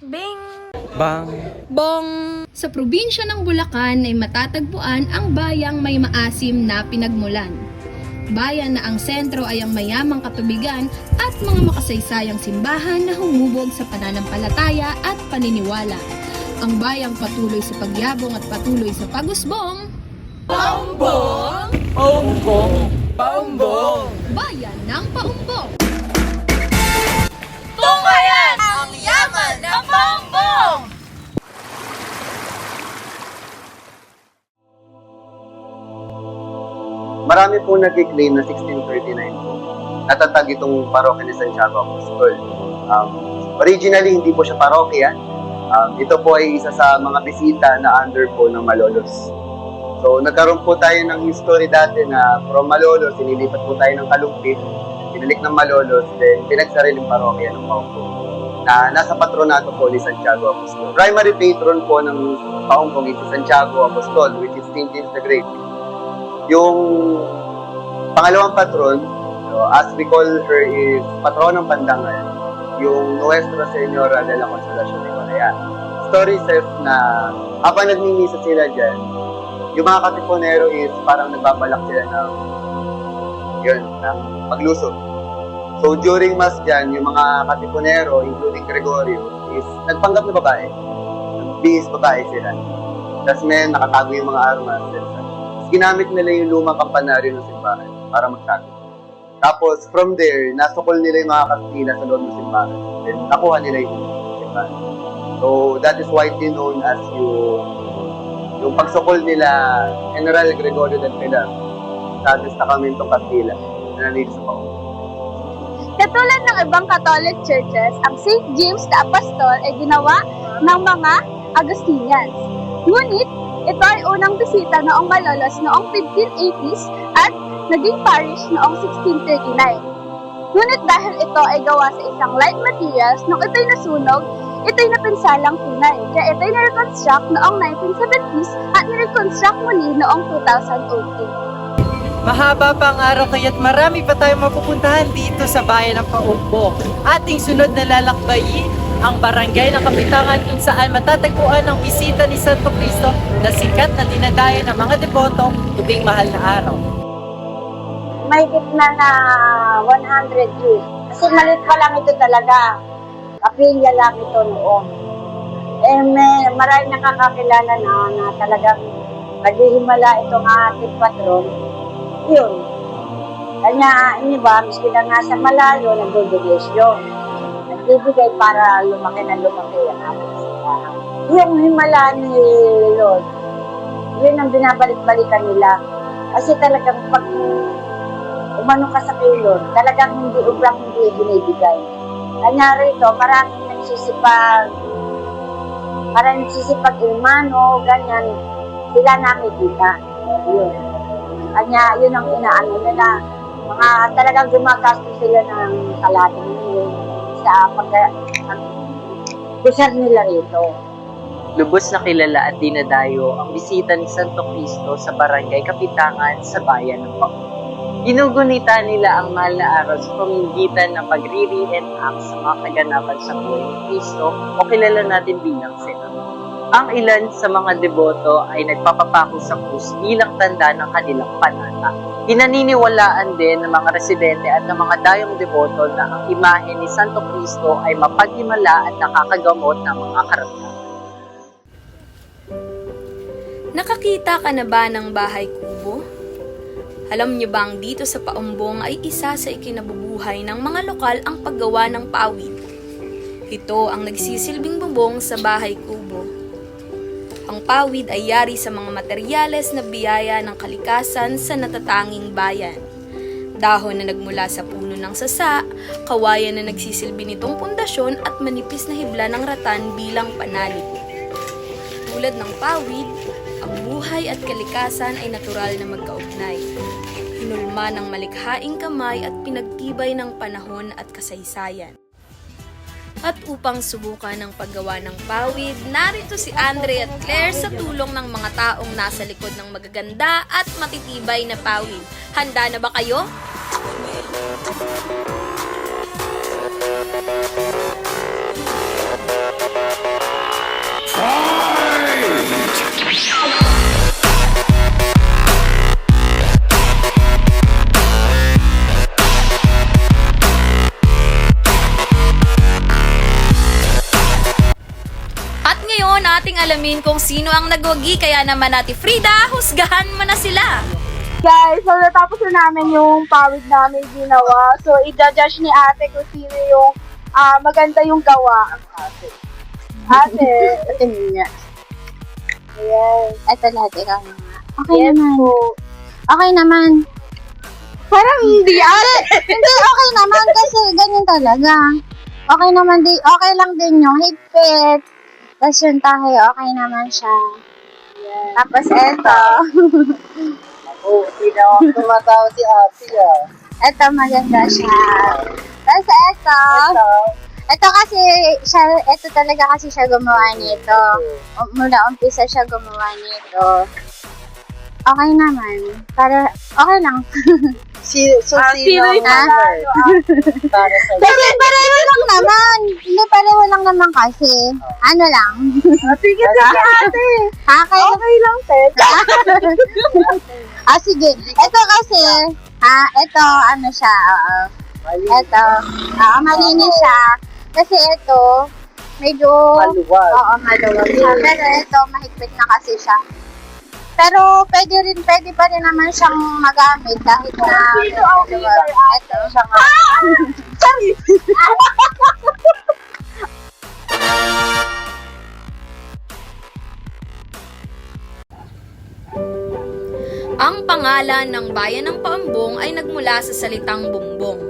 Bing! Bang! Bong! Sa probinsya ng Bulacan ay matatagpuan ang bayang may maasim na pinagmulan. Bayan na ang sentro ay ang mayamang katubigan at mga makasaysayang simbahan na humubog sa pananampalataya at paniniwala. Ang bayang patuloy sa pagyabong at patuloy sa pagusbong. Paumbong! Paumbong! Paumbong! Bayan ng Paumbong! Tunghayan ang yaman ng paumbong! Marami po nag-claim na 1639 po. Natatag itong parokya ni Santiago Apostol. Originally, hindi po siya parokya. Ito po ay isa sa mga bisita na under po ng Malolos. So, nagkaroon po tayo ng history dati na from Malolos, sinilipat po tayo ng Kalumpit, pinalik ng Malolos, then pinagsariling parokya ng Paumbong na nasa patronato po ni Santiago Apostol. Primary patron po ng Paumbong is si Santiago Apostol, which is Saint James the Great. Yung pangalawang patron, as we call her, is patron ng Pandangal, yung Nuestra Señora de la Consolación de Correa. Story says na habang nagmimisa sila dyan, yung mga katipunero is parang nagbabalak sila ng magluso. So during Mass dyan, yung mga katipunero, including Gregorio, is nagpanggap na babae. Bihis babae sila. Tapos may nakatago yung mga armas. Ginamit nila yung lumang kampanaryo ng simbahan para magtago. Tapos, from there, nasukol nila yung mga Kastila sa loob ng simbahan. Then, nakuha nila yung simbahan. So, that is widely known as yung pagsukol nila General Gregorio del Pilar sa Destacamentong Kastila na nandito sa Paumbong. Katulad ng ibang Catholic churches, ang St. James the Apostol ay ginawa ng mga Agustinians. Ngunit, ito ay unang bisita noong Malolos noong 1580s at naging parish noong 1639. Ngunit dahil ito ay gawa sa isang light materials, nung ito'y nasunog, ito'y napinsalang tunay. Kaya ito'y na-reconstruct noong 1970s at na-reconstruct muli noong 2008. Mahaba pa ang araw kaya't marami pa tayong mapupuntahan dito sa bayan ng Paumbong. Ating sunod na lalakbayin ang barangay ng Kapitangan kung saan matatagpuan ang bisita ni Santo Cristo na sikat na dinadayo ng mga deboto tuwing mahal na araw. May gitna na 100 years. Kasi maliit pa lang ito talaga. Kapilya lang ito noon. Marami nakakakilala na talagang naghihimala itong ating patron. Yun. Kanya, ba, miski na nga sa malayo, nagdodobes yun. Nagbibigay para lumaki na lumaki ang ating simbahan. Yung himala ni Lord, yun ang binabalik-balikan nila. Kasi talagang pag umano ka sa kay Lord, talagang hindi binibigay. Kanya rito, maraming nagsisipag ilmano, ganyan, sila nakikita. Yun. Kanya, yun ang inaano nila. Mga talagang gumagastos sila ng kalating yun sa pag-kusar nila rito. Lubos na kilala at dinadayo ang bisita ni Santo Cristo sa Barangay Kapitangan sa bayan ng Paumbong. Ginugunita nila ang mahal na araw sa pamamagitan ng pagre-reenact sa mga kaganapan sa buhay ni Cristo o kilala natin bilang Sena. Ang ilan sa mga deboto ay nagpapapako sa krus bilang tanda ng kanilang panata. Pinaniniwalaan din ng mga residente at ng mga dayong deboto na ang imahe ni Santo Cristo ay mapaghimala at nakakagamot ng mga karamdaman. Nakakita ka na ba ng bahay kubo? Alam niyo bang dito sa Paumbong ay isa sa ikinabubuhay ng mga lokal ang paggawa ng pawid? Ito ang nagsisilbing bubong sa bahay kubo. Ang pawid ay yari sa mga materyales na biyaya ng kalikasan sa natatanging bayan. Dahon na nagmula sa puno ng sasa, kawayan na nagsisilbi nitong pundasyon at manipis na hibla ng ratan bilang panalip. Tulad ng pawid, ang buhay at kalikasan ay natural na magkaugnay. Hinulma ng malikhaing kamay at pinagtibay ng panahon at kasaysayan. At upang subukan ang paggawa ng pawid, narito si Andre at Claire sa tulong ng mga taong nasa likod ng magaganda at matitibay na pawid. Handa na ba kayo? nating alamin kung sino ang nagwagi, kaya naman Ate Frida, husgahan mo na sila. Guys, so natapos na namin yung pawid namin ginawa. So, i-judge ni ate kung sino yung maganda yung gawa. Ate, tingin niya. Yes. Ito lahat, ikaw na nga. Okay Yes naman. po. Okay naman. Parang hindi ate. Hindi, okay naman kasi ganyan talaga. Okay naman din, okay lang din yung higpit. Tapos yung tahi, okay naman siya. Tapos eto. Oo, hindi na ako tumatawa si ate Eto, maganda siya. Tapos eto. Ito kasi, ito talaga kasi siya gumawa nito. Mula umpisa siya gumawa nito. Okay naman. Okay lang. So, Sino yung Ah? manalo? para sa Kasi pareho lang naman. Hindi, pareho lang naman kasi. Ano lang. Sige, ate. Okay. Okay lang, Ted. Sige. Ito kasi, ito, ano siya, ito, malinis siya. Kasi ito, medyo, maluwag. oo, maluwag siya. Pero ito, mahigpit na kasi siya. Pero pwede pa rin naman siyang magamit kahit na maluwag. Ito, siya nga. Ang pangalan ng bayan ng Paambong ay nagmula sa salitang bumbong.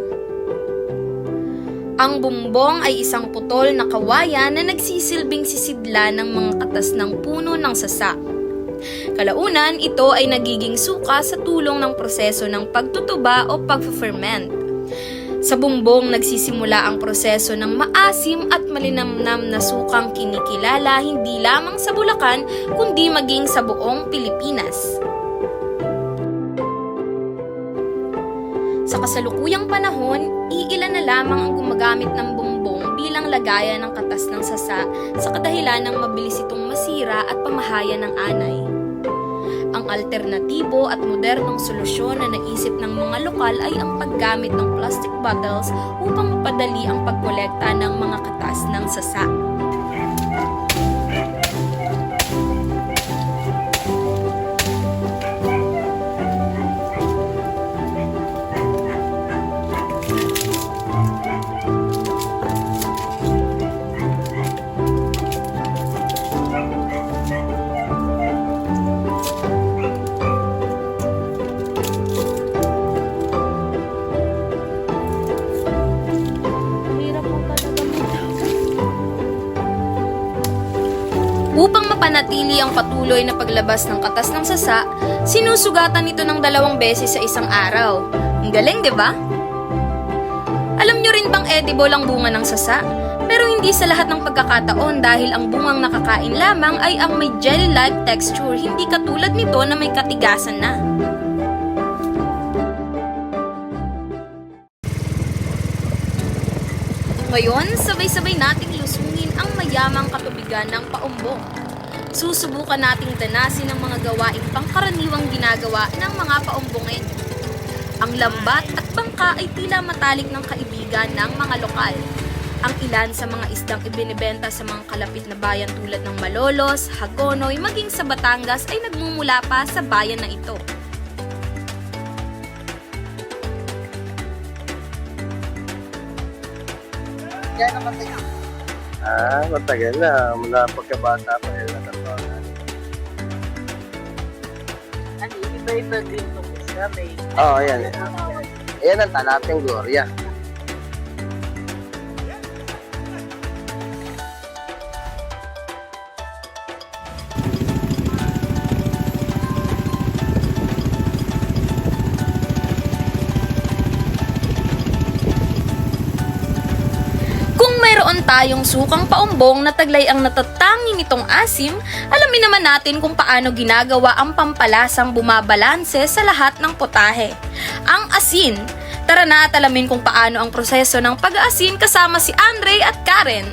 Ang bumbong ay isang putol na kawayan na nagsisilbing sisidla ng mga katas ng puno ng sasa. Kalaunan, ito ay nagiging suka sa tulong ng proseso ng pagtutuba o pag-ferment. Sa bumbong, nagsisimula ang proseso ng maasim at malinamnam na sukang kinikilala hindi lamang sa Bulacan, kundi maging sa buong Pilipinas. Sa kasalukuyang panahon, iilan na lamang ang gumagamit ng bumbong bilang lagayan ng katas ng sasa sa kadahilan ng mabilis itong masira at pamahaya ng anay. Ang alternatibo at modernong solusyon na naisip ng mga lokal ay ang paggamit ng plastic bottles upang mapadali ang pagkolekta ng mga katas ng sasa. Upang mapanatili ang patuloy na paglabas ng katas ng sasa, sinusugatan ito ng 2 beses sa isang araw. Ang galing, di ba? Alam nyo rin bang edible ang bunga ng sasa? Pero hindi sa lahat ng pagkakataon dahil ang bungang nakakain lamang ay ang may jelly-like texture, hindi katulad nito na may katigasan na. Ngayon, sabay-sabay nating lusungin ang mayamang katubigan ng Paumbong. Susubukan nating danasin ang mga gawaing pangkaraniwang ginagawa ng mga Paumbongenyo. Ang lambat at bangka ay tila matalik ng kaibigan ng mga lokal. Ang ilan sa mga isdang ibinibenta sa mga kalapit na bayan tulad ng Malolos, Hagonoy, maging sa Batangas ay nagmumula pa sa bayan na ito. Matagal na. Mula pagkabata pa yun natatawa. Ano, iba-iba din ito isa, may... Oo, ayan. Ayan ang talaping Gloria. Mayroon tayong sukang paumbong na taglay ang natatangi nitong asim, alamin naman natin kung paano ginagawa ang pampalasang bumabalanse sa lahat ng potahe. Ang asin. Tara na at alamin kung paano ang proseso ng pag-aasin kasama si Andre at Karen.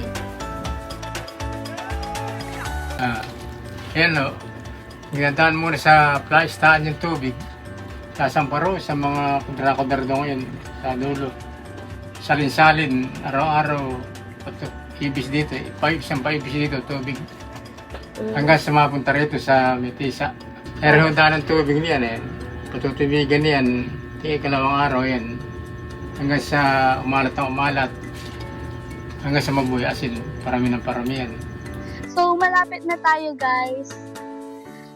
Yan o. Ginadaan muna sa plastaan yung tubig. Sasamparo sa mga kudra-kudra doon yun sa dulo. Salin-salin, araw-araw. Ibis dito, isang paibis dito, tubig. hanggang sa mapunta rito sa Metisa. Meron ng tubig niyan eh. Patutubigan niyan, ikalawang araw yan. Hanggang sa umalat ang umalat. Hanggang sa mabuhay asin, parami ng parami yan. So, malapit na tayo, guys.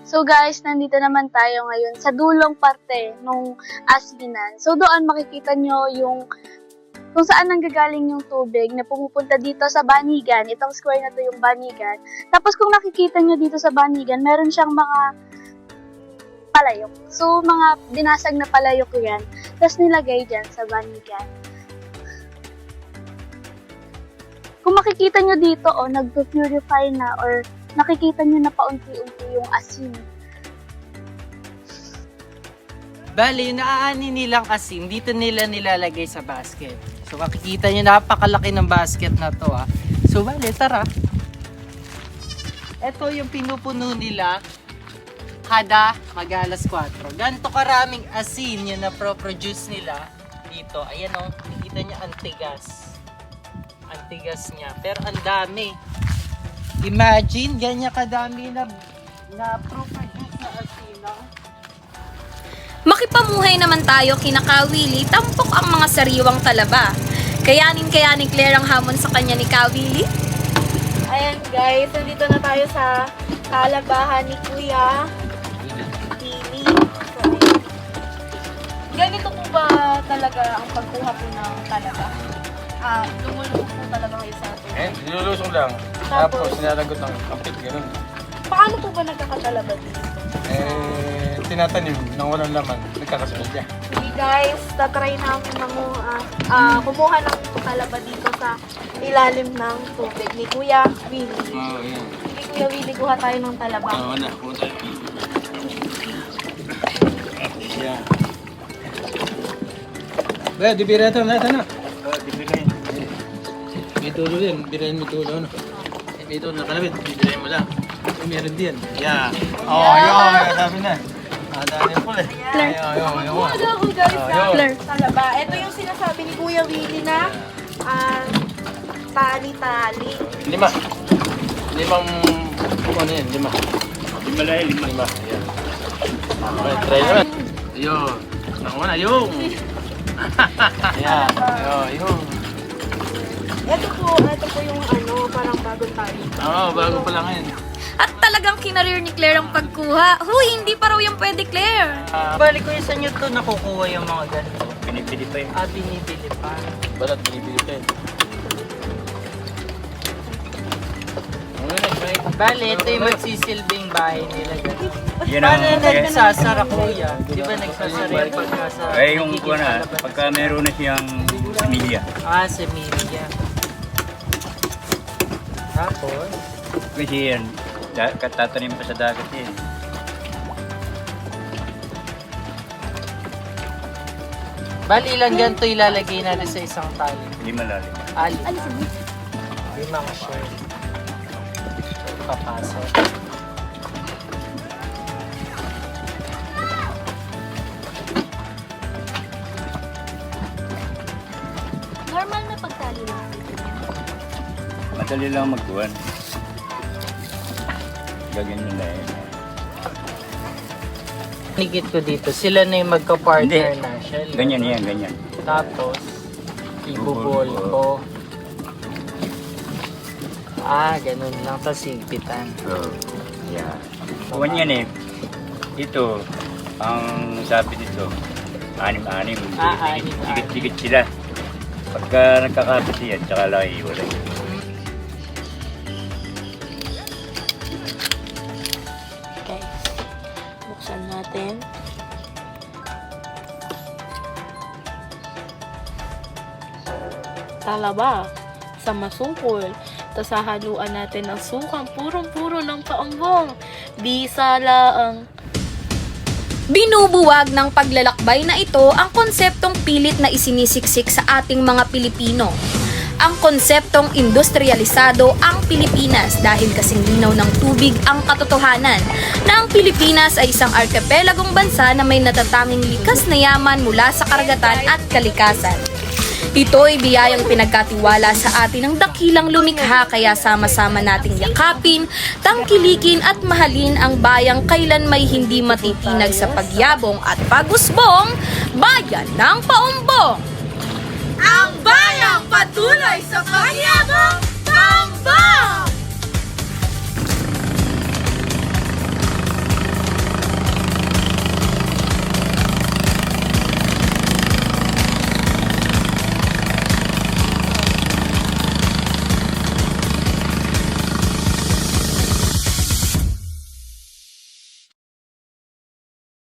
So, guys, nandito naman tayo ngayon sa dulong parte nung asinan. So, doon makikita nyo yung kung saan nanggagaling yung tubig na pumupunta dito sa Banigan. Itong square na to yung Banigan. Tapos, kung nakikita nyo dito sa Banigan, meron siyang mga palayok. So, mga binasag na palayok yan. Tapos, nilagay dyan sa Banigan. Kung makikita nyo dito, nag-purify na or nakikita nyo na paunti-unti yung asin. Bali, yung naaani nilang asin, dito nila nilalagay sa basket. So, makikita nyo, napakalaki ng basket na to, ah. So, bali, tara. Ito yung pinupuno nila kada mag-alas 4. Ganito karaming asin yung na-produce nila dito. Ayan, oh, nakikita nyo, antigas. Antigas niya. Pero ang dami. Imagine, ganyan kadami na produce na asin, no? Makipamuhay naman tayo kinakawili, tampok ang mga sariwang talaba. Kayanin kaya ni Claire ang hamon sa kanya ni Kawili? Ayan guys, nandito na tayo sa kalabahan ni Kuya Willie. So, ganito po ba talaga ang pagkuha po ng talaba? Lumulubog po talaga kayo sa atin. Nilulusong lang. Tapos sinalagot ng kampit, gano'n. Paano po ba nagkakatalaba dito? Tinatanim ng walang laman, nagkakasunod niya. Sige guys, tatry namin kumuha ng talaba dito sa ilalim ng tubig ni Kuya Willie. Oo, yan. Sige Kuya Willie, kuha tayo ng talaba. Oo na, pumunta tayo. Yan. Ba, dibira ito, na. Dibira yun. May tulo din, birahin mo tulo, ano? May tulo na kalabit, bibirahin mo lang. Meron din. Yeah. Oh, yun, sabi na. Dahil po eh. Kumaga ako guys sa talaba. Ito yung sinasabi ni Kuya Willie na tali-tali. Limang, ano yan, lima. Lima. Ayan. Okay, try naman. Ayun. Nakuna, yung. Ayan. Ayun. Ito po yung parang bagong tali. Oo, bago pa lang yan. At talagang kinarir ni Claire ang pagkuha. Huy, hindi pa raw yung pwede, Claire. Bali ko yung sa inyo to nakukuha yung mga ganito. Pinipili pa yun. Binibili pa. Balat, pinipili pa yun. Bali, ito yung magsisilbing bahay nila. Yan Paano ang, nagsasara kuya? Di ba nagsasara yung pagkasa? yung kuha na, pagka meron na siyang pamilya. Semilla. Tapos, Kasi yan, katatanim pa sa dagat yan. bali ilang ganito ilalagay natin sa isang tali? Hindi malalim. Limang share. Papasok. Normal na pagtali lang. Madali lang magkuhan. Gaganyan na yan. Nigit ko dito, sila na yung magka-partner Hindi. na siya. Ganyan yan, ganyan. Tapos, ibubol ko. Ganun lang. Tapos higpitan. So, yeah. Kuhan yan eh. Ito, ang sabi dito, anim-anim. Anim-anim. Dikit-dikit sila. Pagka nagkakapit yan, tsaka lang iwalay. Guys, buksan natin. Talaba sa masungkol. Tapos hahaluan natin ng sukang purong-puro ng paumbong. Bisa laang. Binubuwag ng paglalakbay na ito ang konseptong pilit na isinisiksik sa ating mga Pilipino. Ang konseptong industrialisado ang Pilipinas dahil kasing linaw ng tubig ang katotohanan na ang Pilipinas ay isang archipelagong bansa na may natatanging likas na yaman mula sa karagatan at kalikasan. Ito ay biyayang pinagkatiwala sa atin ng dakilang lumikha, kaya sama-sama nating yakapin, tangkilikin at mahalin ang bayang kailan may hindi matitinag sa pagyabong at pagusbong, bayan ng Paumbong. Ang bayang patuloy sa pagyabong, Paumbong!